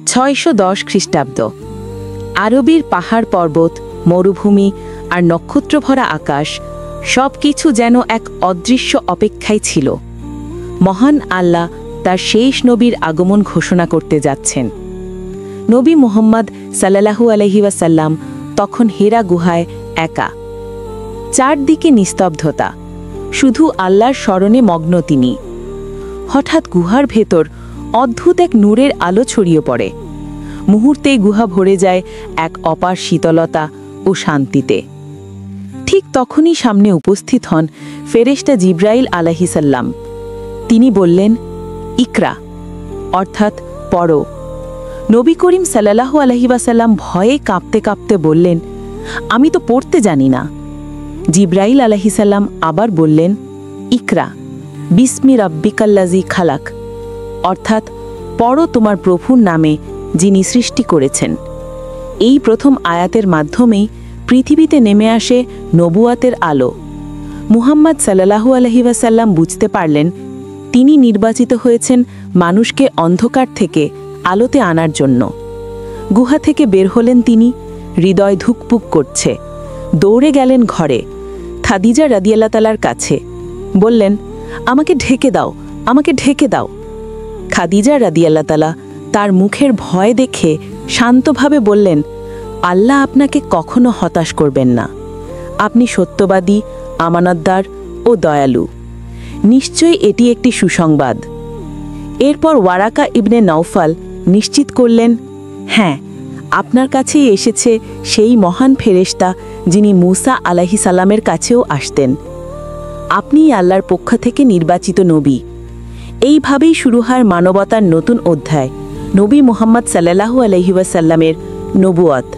610 খ্রিস্টাব্দ। আরবের পাহাড় পর্বত, মরুভূমি আর নক্ষত্রভরা আকাশ সব কিছু যেন এক অদৃশ্য অপেক্ষায় ছিল। মহান আল্লাহ তার শেষ নবীর আগমন ঘোষণা করতে যাচ্ছেন। নবী মুহাম্মদ সাল্লাল্লাহু আলাইহি ওয়াসাল্লাম তখন হেরা গুহায় একা। চারদিকে নিস্তব্ধতা, শুধু আল্লাহর স্মরণে মগ্ন তিনি। হঠাৎ গুহার ভেতর অদ্ভুত এক নূরের আলো ছড়িয়ে পড়ে। মুহূর্তেই গুহা ভরে যায় এক অপার শীতলতা ও শান্তিতে। ঠিক তখনই সামনে উপস্থিত হন ফেরেশতা জিবরাইল আলাইহিসসালাম। তিনি বললেন, ইকরা, অর্থাৎ পড়ো। নবী করিম সাল্লাল্লাহু আলাইহি ওয়াসাল্লাম ভয়ে কাঁপতে কাঁপতে বললেন, আমি তো পড়তে জানি না। জিবরাইল আলাইহিসসালাম আবার বললেন, ইকরা বিসমি রাব্বিকাল্লাযী খালাক, অর্থাৎ পড়ো তোমার প্রভুর নামে যিনি সৃষ্টি করেছেন। এই প্রথম আয়াতের মাধ্যমেই পৃথিবীতে নেমে আসে নবুয়াতের আলো। মুহাম্মদ সাল্লাল্লাহু আলাইহি ওয়াসাল্লাম বুঝতে পারলেন তিনি নির্বাচিত হয়েছেন মানুষকে অন্ধকার থেকে আলোতে আনার জন্য। গুহা থেকে বের হলেন তিনি, হৃদয় ধুকপুক করছে। দৌড়ে গেলেন ঘরে, খাদিজা রাদিয়াল্লাহু তাআলার কাছে। বললেন, আমাকে ঢেকে দাও, আমাকে ঢেকে দাও। খাদিজা রাদিয়াল্লাহু তাআলা তার মুখের ভয় দেখে শান্তভাবে বললেন, আল্লাহ আপনাকে কখনো হতাশ করবেন না। আপনি সত্যবাদী, আমানতদার ও দয়ালু। নিশ্চয়ই এটি একটি সুসংবাদ। এরপর ওয়ারাকা ইবনে নওফাল নিশ্চিত করলেন, হ্যাঁ, আপনার কাছেই এসেছে সেই মহান ফেরেশতা যিনি মূসা আলাইহিস সালামের কাছেও আসতেন। আপনিই আল্লাহর পক্ষ থেকে নির্বাচিত নবী। এইভাবেই শুরু হয় মানবতার নতুন অধ্যায়, নবী মুহাম্মদ সাল্লাল্লাহু আলাইহি ওয়াসাল্লামের নবুয়ত।